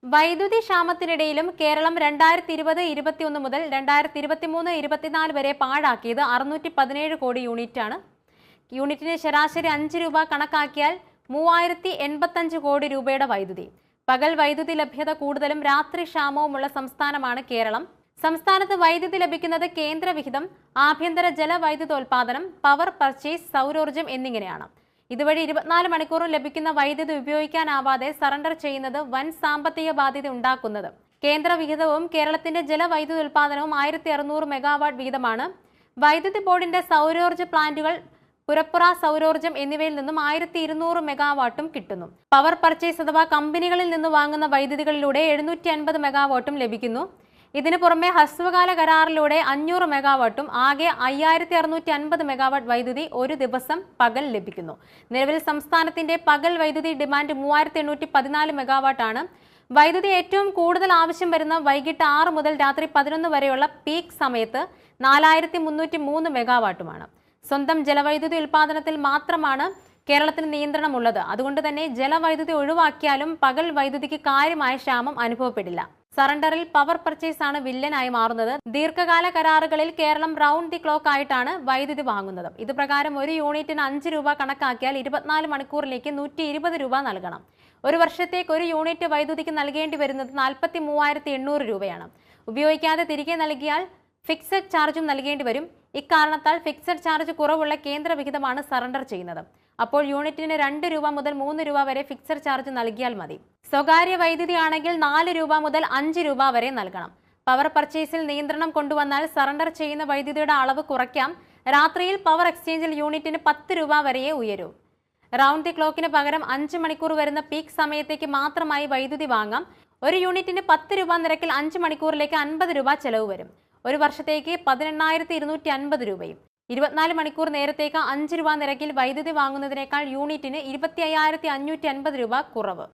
വൈദ്യുതി ക്ഷാമത്തിനിടയിലും കേരളം 2020-21 മുതൽ 2023-24 വരെ പാഴാക്കിയത് 617 കോടി യൂണിറ്റാണ്. യൂണിറ്റിന് ശരാശരി 5 രൂപ കണക്കാക്കിയാൽ 3085 കോടി രൂപയുടെ വൈദ്യുതി. പകൽ വൈദ്യുതി ലഭ്യത കൂടുതലും രാത്രി ക്ഷാമവുമുള്ള സംസ്ഥാനമാണ് കേരളം. സംസ്ഥാനത്ത് വൈദ്യുതി ലഭിക്കുന്നത് കേന്ദ്രവിഹിതം, ആഭ്യന്തര ജലവൈദ്യുതോൽപാദനം, പവർ പർച്ചേസ്, സൗരോർജ്ജം എന്നിങ്ങനെയാണ്. ഇതുവഴി 24 മണിക്കൂറും ലഭിക്കുന്ന വൈദ്യുതി ഉപയോഗിക്കാനാവാതെ സറണ്ടർ ചെയ്യുന്നത് വൻ സാമ്പത്തിക ബാധ്യത ഉണ്ടാക്കുന്നത്. കേന്ദ്രവിഹിതവും കേരളത്തിന്റെ ജലവൈദ്യുതി ഉൽപാദനവും 1600 മെഗാവാട്ട് വീതമാണ്. വൈദ്യുതി ബോർഡിന്റെ സൗരോർജ്ജ പ്ലാന്റുകൾ പുരപ്പുറ സൗരോർജ്ജം എന്നിവയിൽ നിന്നും 1200 മെഗാവാട്ടും കിട്ടുന്നു. പവർ പർച്ചേസ് അഥവാ കമ്പനികളിൽ നിന്ന് വാങ്ങുന്ന വൈദ്യുതികളിലൂടെ 750 മെഗാവാട്ടും ലഭിക്കുന്നു. ഇതിനു പുറമെ ഹ്രസ്വകാല കരാറിലൂടെ 500 മെഗാവാട്ടും ആകെ 5650 മെഗാവാട്ട് വൈദ്യുതി ഒരു ദിവസം പകൽ ലഭിക്കുന്നു. നിലവിൽ സംസ്ഥാനത്തിന്റെ പകൽ വൈദ്യുതി ഡിമാൻഡ് 3814 മെഗാവാട്ടാണ്. വൈദ്യുതി ഏറ്റവും കൂടുതൽ ആവശ്യം വരുന്ന വൈകിട്ട് 6 മുതൽ രാത്രി 11 വരെയുള്ള പീക്ക് സമയത്ത് 4303 മെഗാവാട്ടുമാണ്. സ്വന്തം ജലവൈദ്യുതി ഉൽപാദനത്തിൽ മാത്രമാണ് കേരളത്തിന് നിയന്ത്രണമുള്ളത്. അതുകൊണ്ട് തന്നെ ജലവൈദ്യുതി ഒഴിവാക്കിയാലും പകൽ വൈദ്യുതിക്ക് കാര്യമായ ക്ഷാമം അനുഭവപ്പെടില്ല. സറണ്ടറിൽ പവർ പർച്ചേസ് ആണ് വില്ലനായി മാറുന്നത്. ദീർഘകാല കരാറുകളിൽ കേരളം റൗണ്ട് ദി ക്ലോക്ക് ആയിട്ടാണ് വൈദ്യുതി വാങ്ങുന്നത്. ഇത് പ്രകാരം ഒരു യൂണിറ്റിന് 5 രൂപ കണക്കാക്കിയാൽ 24 മണിക്കൂറിലേക്ക് 120 രൂപ നൽകണം. ഒരു വർഷത്തേക്ക് ഒരു യൂണിറ്റ് വൈദ്യുതിക്ക് നൽകേണ്ടി വരുന്നത് 43,800 രൂപയാണ്. ഉപയോഗിക്കാതെ തിരികെ നൽകിയാൽ ഫിക്സഡ് ചാർജും നൽകേണ്ടി വരും. ഇക്കാരണത്താൽ ഫിക്സഡ് ചാർജ് കുറവുള്ള കേന്ദ്രവിഹിതമാണ് സറണ്ടർ ചെയ്യുന്നത്. അപ്പോൾ യൂണിറ്റിന് 2 രൂപ മുതൽ 3 രൂപ വരെ ഫിക്സഡ് ചാർജ് നൽകിയാൽ മതി. സ്വകാര്യ വൈദ്യുതി ആണെങ്കിൽ 4 രൂപ മുതൽ 5 രൂപ വരെ നൽകണം. പവർ പർച്ചേസിൽ നിയന്ത്രണം കൊണ്ടുവന്നാൽ സറണ്ടർ ചെയ്യുന്ന വൈദ്യുതിയുടെ അളവ് കുറയ്ക്കാം. രാത്രിയിൽ പവർ എക്സ്ചേഞ്ചിൽ യൂണിറ്റിന് 10 രൂപ വരെയേ ഉയരൂ. റൗണ്ട് ദി ക്ലോക്കിന് പകരം 5 മണിക്കൂർ വരുന്ന പീക്ക് സമയത്തേക്ക് മാത്രമായി വൈദ്യുതി വാങ്ങാം. ഒരു യൂണിറ്റിന് 10 രൂപ നിരക്കിൽ 5 മണിക്കൂറിലേക്ക് 50 രൂപ ചെലവ് വരും. ഒരു വർഷത്തേക്ക് 18,250 രൂപയും. 24 മണിക്കൂർ നേരത്തേക്ക് 5 രൂപ നിരക്കിൽ വൈദ്യുതി വാങ്ങുന്നതിനേക്കാൾ യൂണിറ്റിന് 25,550 രൂപ കുറവ്.